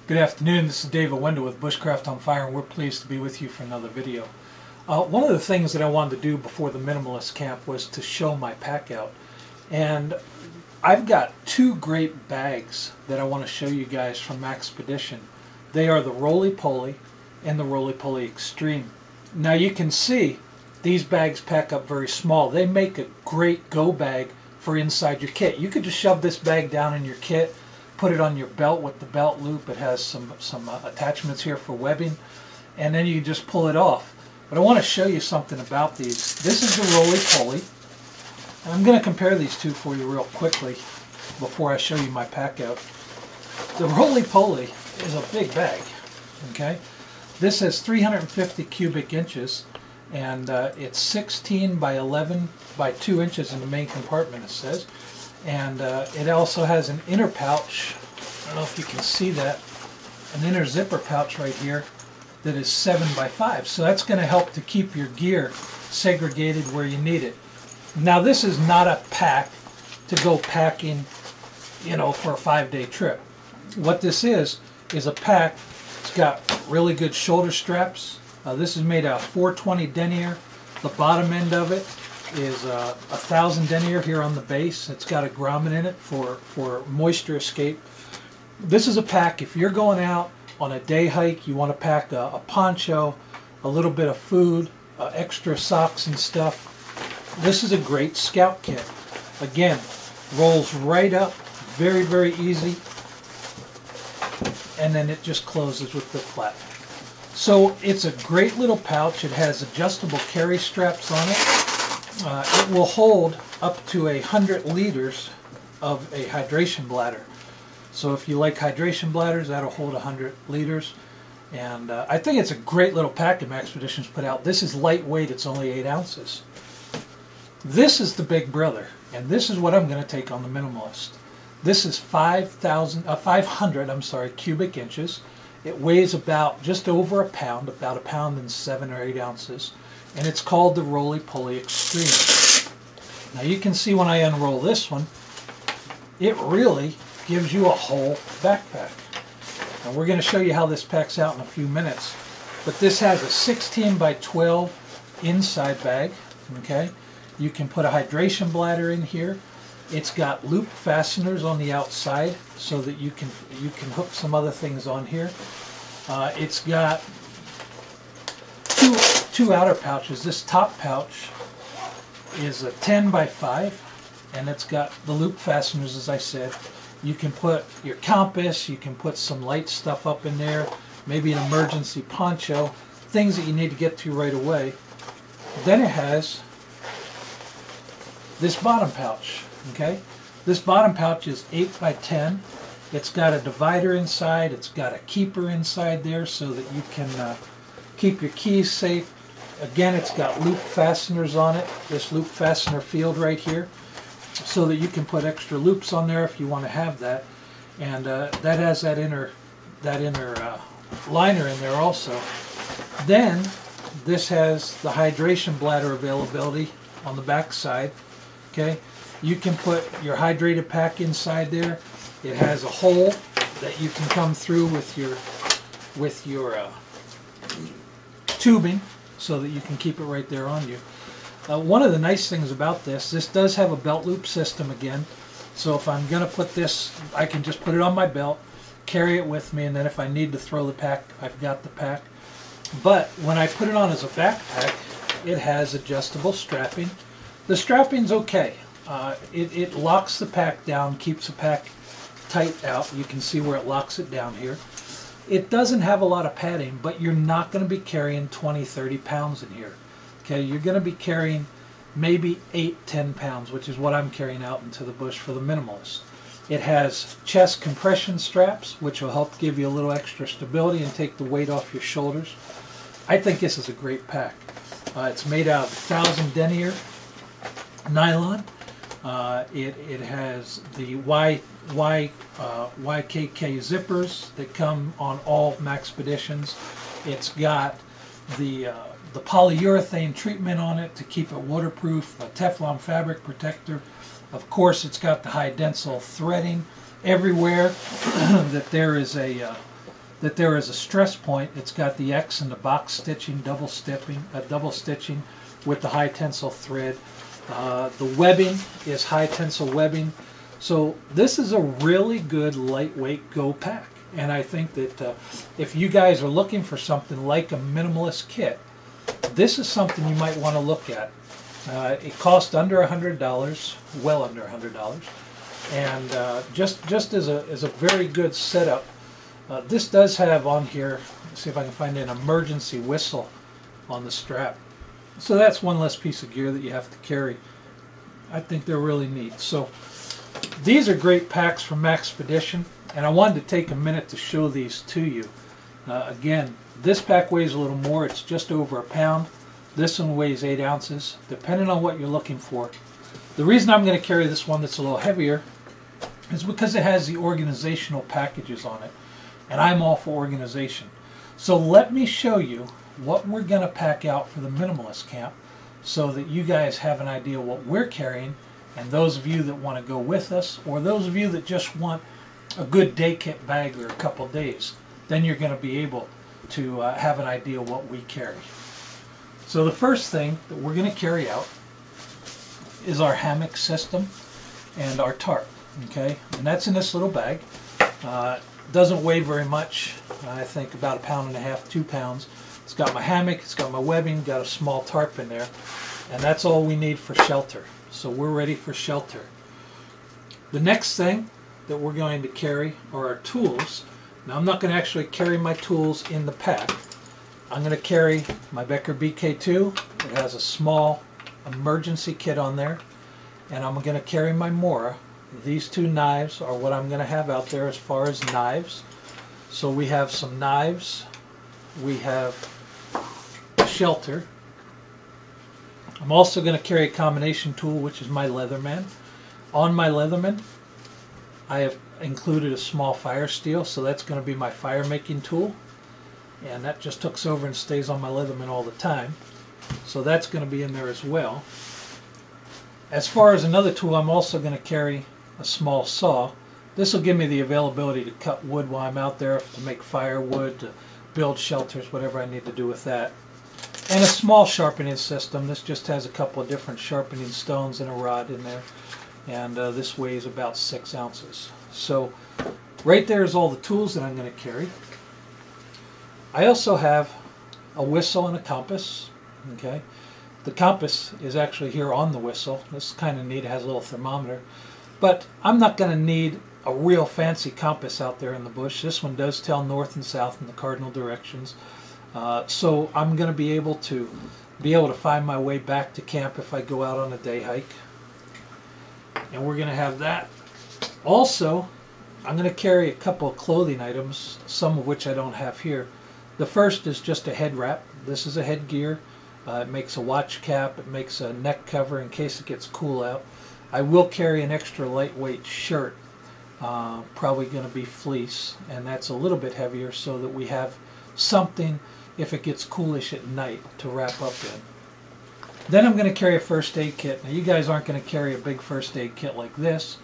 Good afternoon, this is David Wendell with BushcraftOnFire, and we're pleased to be with you for another video. One of the things that I wanted to do before the Minimalist Camp was to show my pack out. And I've got two great bags that I want to show you guys from Maxpedition. They are the Roly Poly and the Roly Poly Extreme. Now you can see these bags pack up very small. They make a great go bag for inside your kit. You could just shove this bag down in your kit, put it on your belt with the belt loop. It has some attachments here for webbing, and then you can just pull it off. But I want to show you something about these. This is the Roly Poly, and I'm going to compare these two for you real quickly before I show you my pack out. The Roly Poly is a big bag, okay? This has 350 cubic inches, and it's 16 by 11 by 2 inches in the main compartment, it says. And it also has an inner pouch. I don't know if you can see that. An inner zipper pouch right here that is 7 by 5. So that's going to help to keep your gear segregated where you need it. Now this is not a pack to go packing, you know, for a 5-day trip. What this is a pack. It's got really good shoulder straps. This is made out of 420 denier. The bottom end of it is 1,000 denier here on the base. It's got a grommet in it for moisture escape. This is a pack if you're going out on a day hike, you want to pack a poncho, a little bit of food, extra socks and stuff. This is a great scout kit. Again, rolls right up, very, very easy, and then it just closes with the flap. So it's a great little pouch. It has adjustable carry straps on it. It will hold up to 100 liters of a hydration bladder. So if you like hydration bladders, that'll hold 100 liters. And I think it's a great little pack that Maxpedition's put out. This is lightweight. It's only 8 ounces. This is the big brother, and this is what I'm going to take on the Minimalist. This is 500 cubic inches. It weighs about just over a pound, about 1 pound and 7 or 8 ounces. And it's called the Roly Poly Extreme. Now you can see when I unroll this one, it really gives you a whole backpack. And we're going to show you how this packs out in a few minutes. But this has a 16 by 12 inside bag. Okay, you can put a hydration bladder in here. It's got loop fasteners on the outside so that you can hook some other things on here. It's got two outer pouches. This top pouch is a 10 by 5, and it's got the loop fasteners, as I said. You can put your compass, you can put some light stuff up in there, maybe an emergency poncho, things that you need to get to right away. Then it has this bottom pouch. Okay, this bottom pouch is 8 by 10. It's got a divider inside. It's got a keeper inside there so that you can keep your keys safe. Again, it's got loop fasteners on it, this loop fastener field right here, so that you can put extra loops on there if you want to have that. And that has that inner liner in there also. Then this has the hydration bladder availability on the back side. Okay, you can put your hydrated pack inside there. It has a hole that you can come through with your tubing so that you can keep it right there on you. One of the nice things about this does have a belt loop system again. So if I'm going to put this, I can just put it on my belt, carry it with me, and then if I need to throw the pack, I've got the pack. But when I put it on as a backpack, it has adjustable strapping. The strapping's okay. It locks the pack down, keeps the pack tight out. You can see where it locks it down here. It doesn't have a lot of padding, but you're not going to be carrying 20-30 pounds in here. Okay, you're going to be carrying maybe 8-10 pounds, which is what I'm carrying out into the bush for the Minimalist. It has chest compression straps, which will help give you a little extra stability and take the weight off your shoulders. I think this is a great pack. It's made out of 1,000 denier nylon. It has the YKK zippers that come on all Maxpeditions. It's got the polyurethane treatment on it to keep it waterproof, a Teflon fabric protector. Of course, it's got the high tensile threading everywhere that there is a that there is a stress point. It's got the X and the box stitching, double stitching with the high tensile thread. The webbing is high tensile webbing. So this is a really good lightweight go pack. And I think that if you guys are looking for something like a minimalist kit, this is something you might want to look at. It cost under $100, well under $100, and just as a very good setup. This does have on here, let's see if I can find an emergency whistle on the strap. So that's one less piece of gear that you have to carry. I think they're really neat. So these are great packs from Maxpedition, and I wanted to take a minute to show these to you. Again, this pack weighs a little more. It's just over a pound. This one weighs 8 ounces, depending on what you're looking for. The reason I'm going to carry this one that's a little heavier is because it has the organizational packages on it, and I'm all for organization. So let me show you what we're going to pack out for the Minimalist Camp so that you guys have an idea what we're carrying, and those of you that want to go with us, or those of you that just want a good day kit bag or a couple days, then you're going to be able to have an idea what we carry. So the first thing that we're going to carry out is our hammock system and our tarp, okay? And that's in this little bag. Doesn't weigh very much. I think about 1.5 pounds, 2 pounds. It's got my hammock, it's got my webbing, got a small tarp in there, and that's all we need for shelter. So we're ready for shelter. The next thing that we're going to carry are our tools. Now I'm not going to actually carry my tools in the pack. I'm going to carry my Becker BK2. It has a small emergency kit on there. And I'm going to carry my Mora. These 2 knives are what I'm going to have out there as far as knives. So we have some knives. We have shelter. I'm also going to carry a combination tool, which is my Leatherman. On my Leatherman, I have included a small fire steel, so that's going to be my fire making tool. And that just hooks over and stays on my Leatherman all the time. So that's going to be in there as well. As far as another tool, I'm also going to carry a small saw. This will give me the availability to cut wood while I'm out there, to make firewood, to build shelters, whatever I need to do with that. And a small sharpening system. This just has a couple of different sharpening stones and a rod in there. And this weighs about 6 ounces. So right there is all the tools that I'm going to carry. I also have a whistle and a compass. Okay, the compass is actually here on the whistle. This is kind of neat. It has a little thermometer. But I'm not going to need a real fancy compass out there in the bush. This one does tell north and south in the cardinal directions. So I'm going to be able to find my way back to camp if I go out on a day hike. And we're going to have that. Also, I'm going to carry a couple of clothing items, some of which I don't have here. The first is just a head wrap. This is a headgear. It makes a watch cap. It makes a neck cover in case it gets cool out. I will carry an extra lightweight shirt, probably going to be fleece, and that's a little bit heavier so that we have something if it gets coolish at night to wrap up in. Then I'm going to carry a first aid kit. Now you guys aren't going to carry a big first aid kit like this,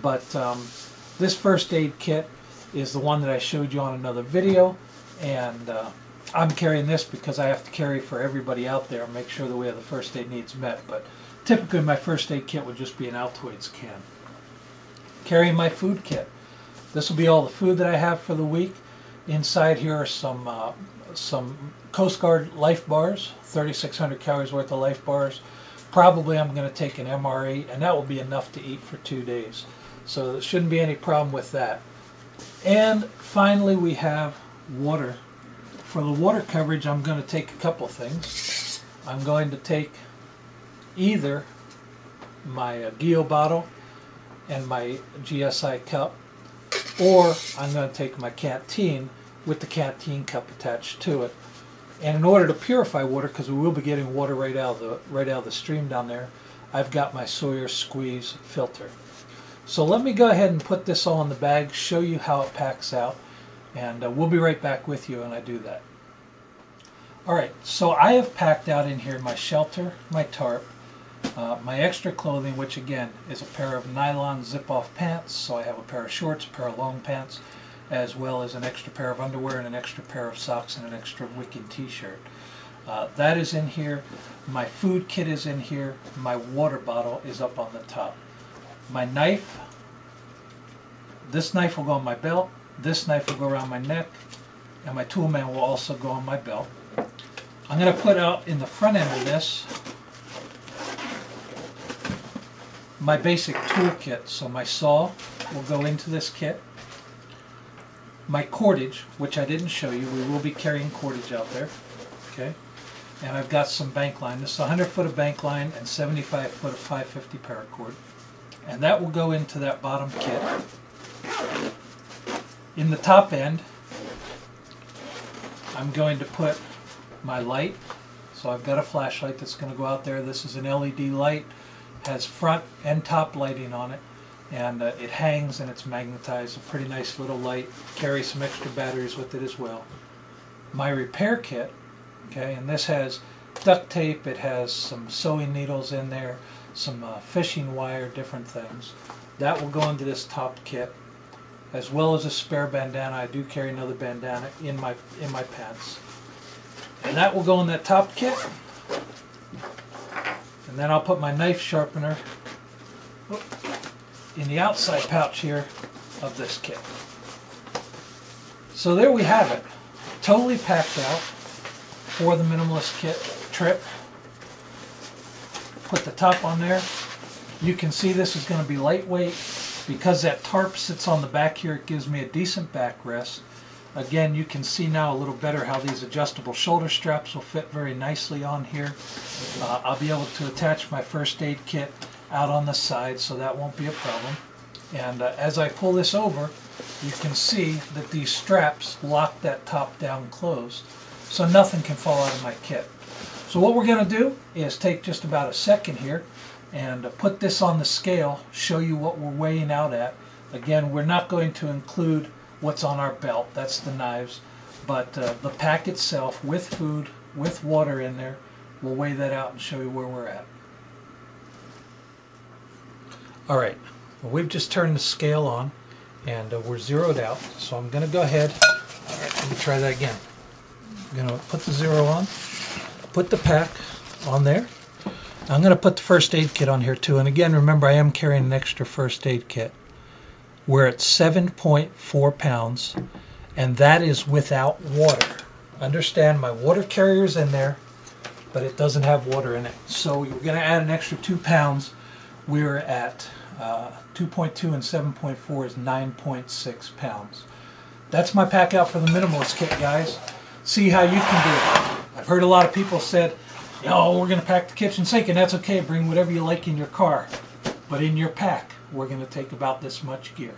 but this first aid kit is the one that I showed you on another video, and I'm carrying this because I have to carry for everybody out there and make sure that we have the first aid needs met. But typically my first aid kit would just be an Altoids can. Carrying my food kit. This will be all the food that I have for the week. Inside here are some Coast Guard Life Bars, 3,600 calories worth of Life Bars. Probably I'm going to take an MRE, and that will be enough to eat for 2 days. So there shouldn't be any problem with that. And finally we have water. For the water coverage, I'm going to take a couple things. I'm going to take either my Geo bottle and my GSI cup, or I'm going to take my canteen with the canteen cup attached to it. And in order to purify water, because we will be getting water right out of the stream down there, I've got my Sawyer Squeeze filter. So let me go ahead and put this all in the bag, show you how it packs out, and we'll be right back with you when I do that. Alright, so I have packed out in here my shelter, my tarp, my extra clothing, which again is a pair of nylon zip-off pants. So I have a pair of shorts, a pair of long pants, as well as an extra pair of underwear and an extra pair of socks and an extra wicking t-shirt. That is in here. My food kit is in here. My water bottle is up on the top. My knife, this knife will go on my belt, this knife will go around my neck, and my tool man will also go on my belt. I'm going to put out in the front end of this my basic tool kit. So my saw will go into this kit. My cordage, which I didn't show you, we will be carrying cordage out there. Okay. And I've got some bank line. This is 100 foot of bank line and 75 foot of 550 paracord. And that will go into that bottom kit. In the top end, I'm going to put my light. So I've got a flashlight that's going to go out there. This is an LED light. Has front and top lighting on it. And it hangs and it's magnetized. A pretty nice little light. Carries some extra batteries with it as well. My repair kit. Okay, and this has duct tape, it has some sewing needles in there, some fishing wire, different things. That will go into this top kit, as well as a spare bandana. I do carry another bandana in my pants. And that will go in that top kit. And then I'll put my knife sharpener in the outside pouch here of this kit. So there we have it. Totally packed out for the minimalist kit trip. Put the top on there. You can see this is going to be lightweight. Because that tarp sits on the back here, it gives me a decent backrest. Again, you can see now a little better how these adjustable shoulder straps will fit very nicely on here. I'll be able to attach my first aid kit out on the side, so that won't be a problem. And as I pull this over, you can see that these straps lock that top down closed, so nothing can fall out of my kit. So what we're going to do is take just about a second here and put this on the scale, show you what we're weighing out at. Again, we're not going to include what's on our belt, that's the knives, but the pack itself with food, with water in there, we'll weigh that out and show you where we're at. Alright, well, we've just turned the scale on and we're zeroed out, so I'm going to go ahead. Alright, let me try that again. I'm going to put the zero on, put the pack on there. I'm going to put the first aid kit on here too, and again, remember I am carrying an extra first aid kit. We're at 7.4 pounds, and that is without water. Understand, my water carrier's in there, but it doesn't have water in it. So we're going to add an extra 2 pounds. We're at 2.2 and 7.4 is 9.6 pounds. That's my pack out for the minimalist kit, guys. See how you can do it. I've heard a lot of people said, oh, we're going to pack the kitchen sink, and that's okay. Bring whatever you like in your car. But in your pack, we're going to take about this much gear.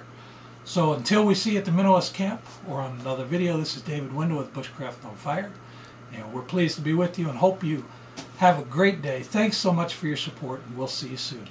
So until we see you at the Minimalist Camp or on another video, this is David Wendell with BushcraftOnFire. And we're pleased to be with you and hope you have a great day. Thanks so much for your support, and we'll see you soon.